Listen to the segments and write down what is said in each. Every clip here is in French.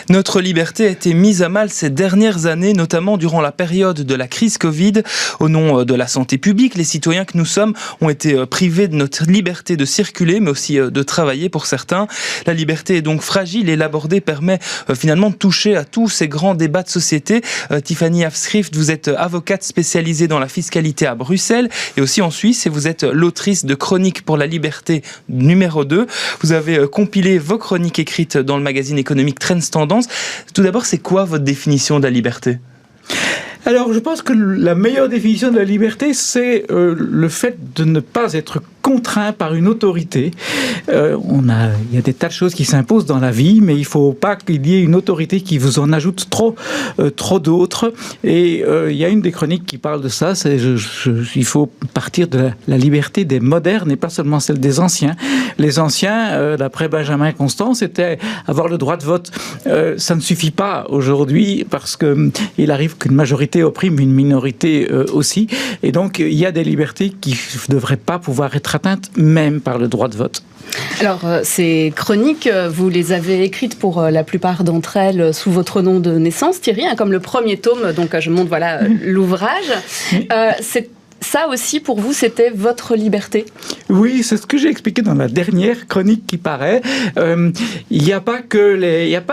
Notre liberté a été mise à mal ces dernières années, notamment durant la période de la crise Covid. Au nom de la santé publique, les citoyens que nous sommes ont été privés de notre liberté de circuler, mais aussi de travailler pour certains. La liberté est donc fragile et l'aborder permet finalement de toucher à tous ces grands débats de société. Tiffany Afschrift, vous êtes avocate spécialisée dans la fiscalité à Bruxelles et aussi en Suisse, et vous êtes l'autrice de Chroniques pour la liberté numéro 2. Vous avez compilé vos chroniques écrites dans le magazine économique Trends Tendance. Tout d'abord, c'est quoi votre définition de la liberté ? Alors, je pense que la meilleure définition de la liberté, c'est le fait de ne pas être contraint par une autorité. Il y a des tas de choses qui s'imposent dans la vie, mais il ne faut pas qu'il y ait une autorité qui vous en ajoute trop d'autres. Et il y a une des chroniques qui parle de ça, c'est il faut partir de la liberté des modernes et pas seulement celle des anciens. Les anciens, d'après Benjamin Constant, c'était avoir le droit de vote. Ça ne suffit pas aujourd'hui parce qu'il arrive qu'une majorité opprime une minorité aussi. Et donc, il y a des libertés qui ne devraient pas pouvoir être atteintes même par le droit de vote. Alors, ces chroniques, vous les avez écrites pour la plupart d'entre elles sous votre nom de naissance, Thierry, comme le premier tome, donc je montre l'ouvrage. Ça aussi, pour vous, c'était votre liberté ? Oui, c'est ce que j'ai expliqué dans la dernière chronique qui paraît. Il n'y a pas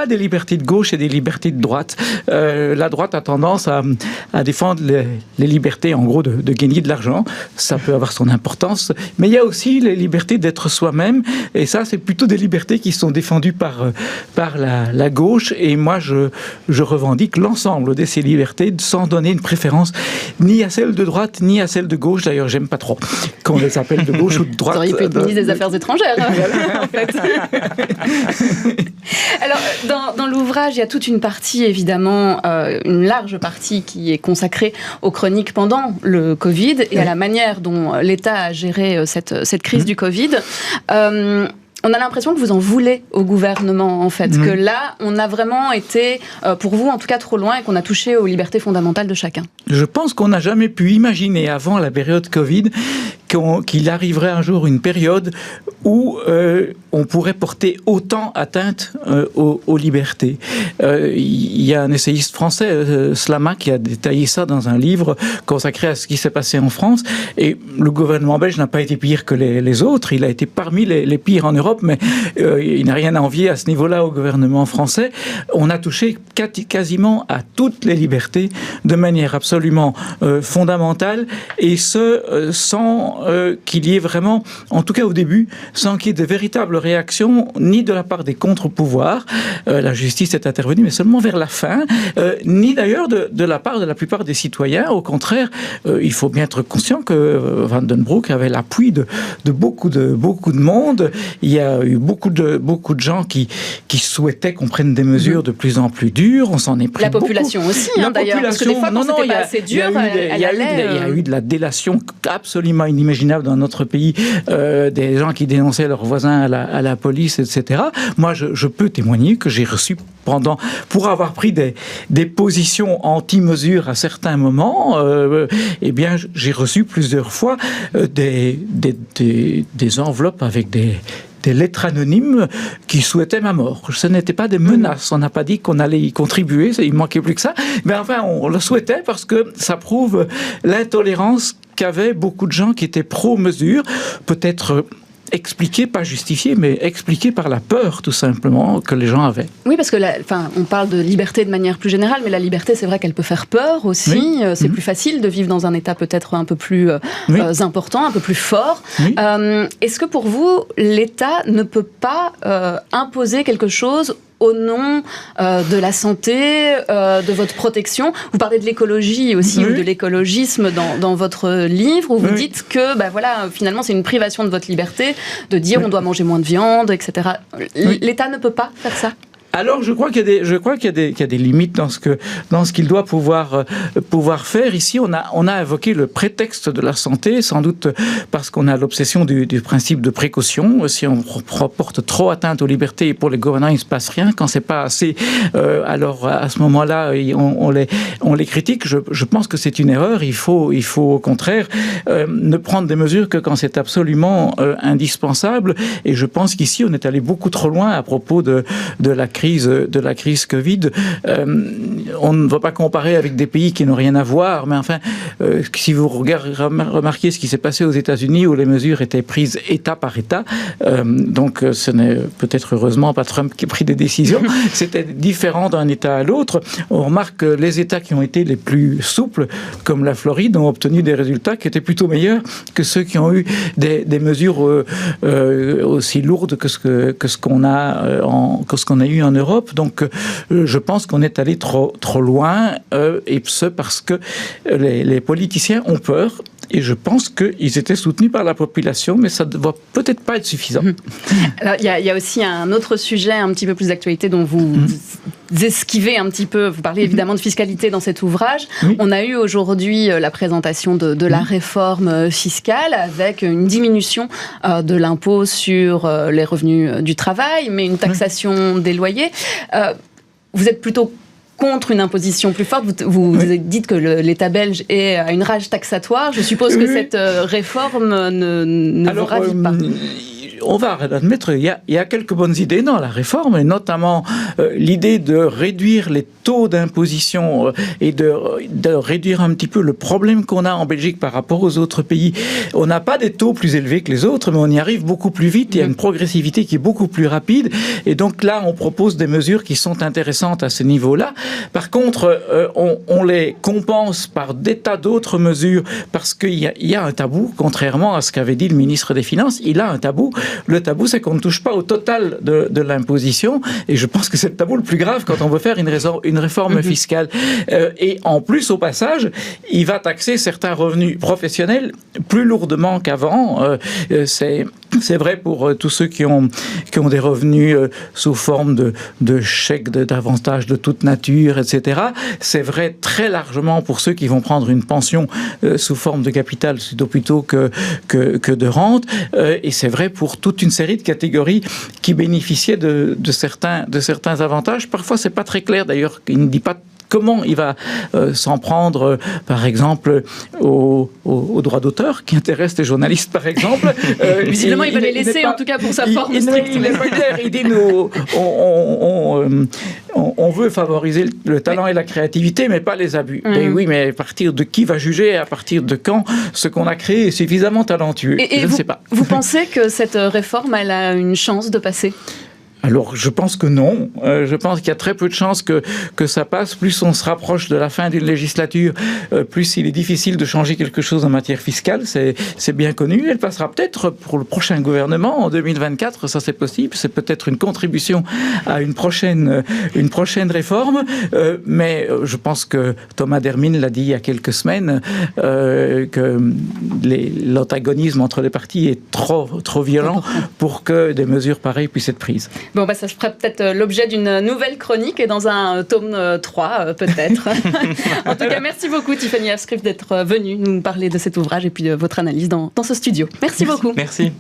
des libertés de gauche et des libertés de droite. La droite a tendance à défendre les libertés, en gros, de gagner de l'argent. Ça peut avoir son importance. Mais il y a aussi les libertés d'être soi-même. Et ça, c'est plutôt des libertés qui sont défendues par la gauche. Et moi, je revendique l'ensemble de ces libertés sans donner une préférence ni à celle de droite, ni à celle de gauche. D'ailleurs, j'aime pas trop qu'on les appelle de gauche ou de droite. Vous auriez pu être ministre des Affaires étrangères, en fait. Alors, dans l'ouvrage, il y a toute une partie, évidemment, une large partie qui est consacrée aux chroniques pendant le Covid et à la manière dont l'État a géré cette crise du Covid. On a l'impression que vous en voulez au gouvernement, en fait, que là, on a vraiment été, pour vous, en tout cas, trop loin et qu'on a touché aux libertés fondamentales de chacun. Je pense qu'on n'a jamais pu imaginer, avant la période Covid, qu'il arriverait un jour une période où on pourrait porter autant atteinte aux libertés. Il y a un essayiste français, Slama, qui a détaillé ça dans un livre consacré à ce qui s'est passé en France. Et le gouvernement belge n'a pas été pire que les autres. Il a été parmi les pires en Europe, mais il n'a rien à envier à ce niveau-là au gouvernement français. On a touché quasiment à toutes les libertés de manière absolument fondamentale, et ce, sans qu'il y ait vraiment, en tout cas au début, sans qu'il y ait de véritables réactions, ni de la part des contre-pouvoirs. La justice est intervenue, mais seulement vers la fin, ni d'ailleurs de la part de la plupart des citoyens. Au contraire, il faut bien être conscient que Van den Broek avait l'appui de beaucoup de monde. Il y a eu beaucoup de gens qui souhaitaient qu'on prenne des mesures de plus en plus dures. On s'en est pris beaucoup. La population aussi, d'ailleurs. Parce que des fois, quand c'était pas assez dur, il y a eu de la délation absolument inimaginable dans notre pays, des gens qui dénonçaient leurs voisins à la police, etc. Moi, je peux témoigner que j'ai reçu pour avoir pris des positions anti-mesures à certains moments, eh bien, j'ai reçu plusieurs fois des enveloppes avec des lettres anonymes qui souhaitaient ma mort. Ce n'étaient pas des menaces. On n'a pas dit qu'on allait y contribuer. Il manquait plus que ça. Mais enfin, on le souhaitait parce que ça prouve l'intolérance qu'avaient beaucoup de gens qui étaient pro-mesure. Peut-être expliqué, pas justifié, mais expliqué par la peur, tout simplement, que les gens avaient. Oui, parce que on parle de liberté de manière plus générale, mais la liberté, c'est vrai qu'elle peut faire peur aussi. Oui. C'est plus facile de vivre dans un état peut-être un peu plus important, un peu plus fort. Oui. Est-ce que pour vous, l'État ne peut pas imposer quelque chose au nom de la santé, de votre protection? Vous parlez de l'écologie aussi, ou de l'écologisme dans votre livre, où vous dites que finalement c'est une privation de votre liberté de dire on doit manger moins de viande, etc. L'État ne peut pas faire ça? Alors, je crois qu'il y a des limites dans ce qu'il doit pouvoir faire. Ici, on a invoqué le prétexte de la santé, sans doute parce qu'on a l'obsession du principe de précaution. Si on porte trop atteinte aux libertés, et pour les gouvernants, il ne se passe rien. Quand c'est pas assez, alors à ce moment-là, on les critique. Je pense que c'est une erreur. Il faut au contraire ne prendre des mesures que quand c'est absolument indispensable. Et je pense qu'ici, on est allé beaucoup trop loin à propos de la crise crise Covid. On ne va pas comparer avec des pays qui n'ont rien à voir, mais enfin, si vous remarquez ce qui s'est passé aux États-Unis, où les mesures étaient prises État par État, donc ce n'est peut-être heureusement pas Trump qui a pris des décisions, c'était différent d'un État à l'autre. On remarque que les États qui ont été les plus souples, comme la Floride, ont obtenu des résultats qui étaient plutôt meilleurs que ceux qui ont eu des mesures aussi lourdes que ce qu'on a eu en Europe. Donc, je pense qu'on est allé trop loin, et ce parce que les politiciens ont peur. Et je pense qu'ils étaient soutenus par la population, mais ça ne va peut-être pas être suffisant. Alors, il y a aussi un autre sujet un petit peu plus d'actualité dont vous esquivez un petit peu. Vous parlez évidemment de fiscalité dans cet ouvrage. Oui. On a eu aujourd'hui la présentation de la réforme fiscale avec une diminution de l'impôt sur les revenus du travail, mais une taxation des loyers. Vous êtes plutôt contre une imposition plus forte. Vous dites que l'État belge est à une rage taxatoire. Je suppose que cette réforme ne vous ravit pas. On va admettre, il y a quelques bonnes idées dans la réforme, et notamment l'idée de réduire les taux d'imposition et de réduire un petit peu le problème qu'on a en Belgique par rapport aux autres pays. On n'a pas des taux plus élevés que les autres, mais on y arrive beaucoup plus vite. Il y a une progressivité qui est beaucoup plus rapide. Et donc là, on propose des mesures qui sont intéressantes à ce niveau-là. Par contre, on les compense par des tas d'autres mesures parce qu'il y a un tabou, contrairement à ce qu'avait dit le ministre des Finances. Il a un tabou. Le tabou, c'est qu'on ne touche pas au total de l'imposition. Et je pense que c'est le tabou le plus grave quand on veut faire une réforme fiscale. Et en plus, au passage, il va taxer certains revenus professionnels plus lourdement qu'avant. C'est vrai pour tous ceux qui ont des revenus sous forme de chèques, d'avantages de toute nature, etc. C'est vrai très largement pour ceux qui vont prendre une pension sous forme de capital plutôt que de rente. Et c'est vrai pour toute une série de catégories qui bénéficiaient de certains avantages. Parfois, c'est pas très clair. D'ailleurs, il ne dit pas comment il va s'en prendre, par exemple, aux droits d'auteur, qui intéressent les journalistes, par exemple. Visiblement, il va les laisser, en tout cas, pour sa forme stricte. Il n'est pas clair. Il dit, on veut favoriser le talent et la créativité, mais pas les abus. Mais oui, mais à partir de qui va juger, à partir de quand ce qu'on a créé est suffisamment talentueux? Je ne sais pas. Vous pensez que cette réforme, elle a une chance de passer ? Alors, je pense que non. Je pense qu'il y a très peu de chances que ça passe. Plus on se rapproche de la fin d'une législature, plus il est difficile de changer quelque chose en matière fiscale. C'est bien connu. Elle passera peut-être pour le prochain gouvernement en 2024. Ça, c'est possible. C'est peut-être une contribution à une prochaine réforme. Mais je pense que Thomas Dermine l'a dit il y a quelques semaines, que l'antagonisme entre les partis est trop violent pour que des mesures pareilles puissent être prises. Bon, ça fera peut-être l'objet d'une nouvelle chronique et dans un tome 3, peut-être. En tout cas, merci beaucoup, Tiffany Afscrift, d'être venue nous parler de cet ouvrage et puis de votre analyse dans ce studio. Merci beaucoup. Merci.